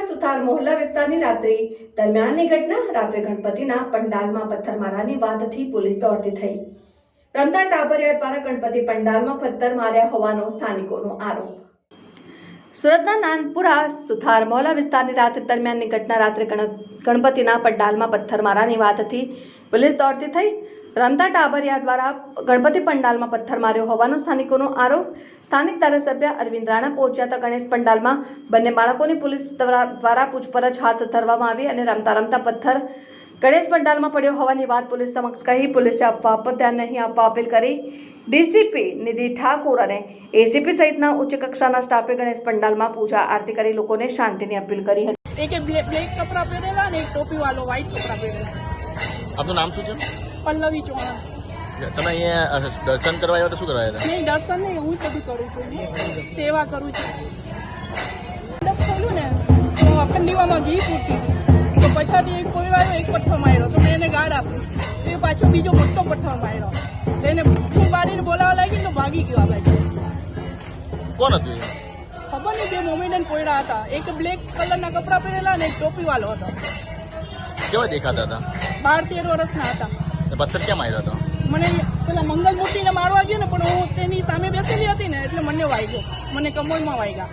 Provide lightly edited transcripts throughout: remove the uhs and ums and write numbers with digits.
સુથાર મોહલ્લા વિસ્તારની રાત્રિ દરમિયાનની ઘટના. રાત્રે ગણપતિના પંડાલમાં પથ્થરમારાની વાતથી પોલીસ દોડતી થઈ. રમતા ટાબરિયા દ્વારા ગણપતિ પંડાલમાં પથ્થર માર્યા હોવાનો સ્થાનિકોનો આરોપ. સુરતના નાનપુરા સુથાર મોહલ્લા વિસ્તારની રાત્રિ દરમિયાનની ઘટના. રાત્રે ગણપતિના પંડાલમાં પથ્થરમારાની વાતથી પોલીસ દોડતી થઈ. રમતા ટાબરિયા દ્વારા ગણપતિ પંડાલમાં પથ્થર માર્યો હોવાનો સ્થાનિકોનો આરોપ. સ્થાનિક ધારાસભ્ય અરવિંદ રાણા પહોંચ્યા હતા. ગણેશ પંડાલમાં બંને બાળકોની પોલીસ દ્વારા પૂછપરછ હાથ ધરવામાં આવી અને રમતા રમતા પથ્થર ગણેશ પંડાલમાં પડ્યો હોવાની વાત પોલીસ સમક્ષ કહી. પોલીસે અફવા પર ધ્યાન નહીં આપવા અપીલ કરી. ડીસીપી નિધિ ઠાકુર અને એસીપી સહિતના ઉચ્ચ કક્ષાના સ્ટાફે ગણેશ પંડાલમાં પૂજા આરતી કરી લોકોને શાંતિની અપીલ કરી હતી. એક બ્લેક કપડા પહેરેલા અને એક ટોપી વાળો વ્હાઈટ કપડા પહેરેલા. આપનું નામ શું છે? પલ્લવી ચૌહાણ. તમે અહીંયા દર્શન કરવા આવ્યા તો શું કરવા આવ્યા હતા? નહીં, દર્શન નહીં, હું બધું કરું છું, સેવા કરું છું. ખોલ્યું ને તો અખંડીવામાં ઘી ફૂટી તો પછાડી એક કોઈ આવ્યો, એક પથ્થર માર્યો તો મેં એને ગાળ આપી. એ પાછો બીજો મોટો પથ્થર માર્યો. એને ભૂખ બાળીને બોલાવવા લાગી તો ભાગી ગયો. કોણ હતું? ખબર નહીં, બે મોમેડન પોયડા હતા. એક બ્લેક કલરના કપડા પહેરેલા અને એક ટોપી વાળો હતો. કેવા દેખાતા હતા? 12-13 વર્ષના હતા. પથ્થર ક્યાં માર્યો હતો? મને પેલા મંગલમૂર્તિને મારવા ગયો ને, પણ હું તેની સામે બેસેલી હતી ને એટલે મને વાગ્યો. મને કમરમાં વાગ્યા.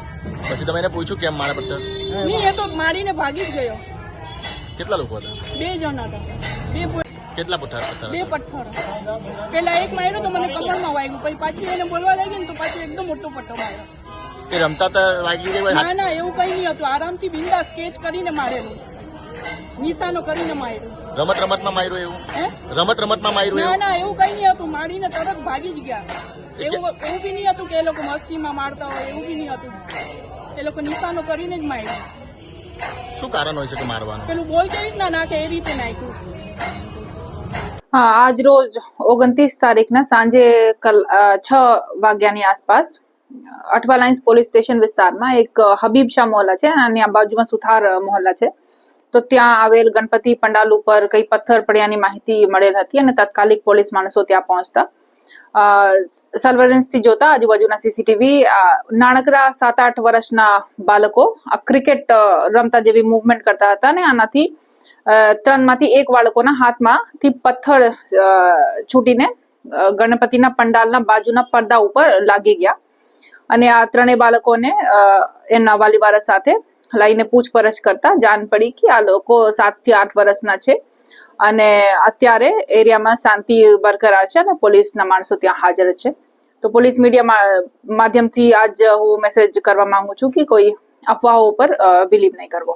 પછી તમે એને પૂછ્યું કેમ મારા પથ્થર? નહીં, એ તો મારીને ભાગી જ ગયો. કેટલા લોકો હતા? 2 જણ હતા. કેટલા પથ્થર? 2 પથ્થર. પેલા એક માર્યો તો મને કમરમાં વાગ્યું. પછી પાછી એને બોલવા લાગી ને તો પાછી એકદમ મોટો પથ્થર માર્યો. એ રમતા હતા વાગી ગઈ? ના, એવું કઈ નહીં હતું. આરામથી બિંદા સ્કેચ કરીને મારેલું, નિશાનો કરીને માર્યું. રમત રમતમાં માર્યું એવું? રમત રમતમાં માર્યું એવું? ના, એવું કઈ નહીં હતું. મારીને તરત ભાગી જ ગયા. એવું બી નહીં હતું કે એ લોકો મસ્તીમાં મારતા હોય, એવું બી નહીં હતું. એ લોકો નિશાનો કરીને જ માર્યું. શું કારણ હોય છે કે મારવાનું? પેલું બોલ કેવી રીતના નાખે એ રીતે નાખ્યું. હા, આજ રોજ 29 તારીખના સાંજે 6 વાગ્યાની આસપાસ અઠવા લાઇન્સ પોલીસ સ્ટેશન વિસ્તારમાં એક હબીબ શાહ મોહલ્લા છે અને આ બાજુમાં સુથાર મોહલ્લા છે. તો ત્યાં આવેલ ગણપતિ પંડાલ ઉપર કઈ પથ્થર પડ્યાની માહિતી મળેલ હતી અને તાત્કાલિક પોલીસ માણસો ત્યાં પહોંચતા સર્વેલન્સથી જોતા આજુબાજુના સીસીટીવી નાનકડા 7-8 વર્ષના બાળકો ક્રિકેટ રમતા જેવી મૂવમેન્ટ કરતા હતા અને આનાથી 3માંથી 1 બાળકોના હાથમાંથી પથ્થર છૂટીને ગણપતિના પંડાલના બાજુના પડદા ઉપર લાગી ગયા અને આ 3 બાળકોને એમના વાલીવારસ સાથે લઈને પૂછપરછ કરતા જાણ પડી કે આ લોકો 7 થી 8 વર્ષના છે અને અત્યારે એરિયામાં શાંતિ બરકરાર છે અને પોલીસના માણસો ત્યાં હાજર છે. તો પોલીસ મીડિયા માધ્યમથી આજ હું મેસેજ કરવા માંગુ છું કે કોઈ અફવાઓ પર બિલીવ નહીં કરવો.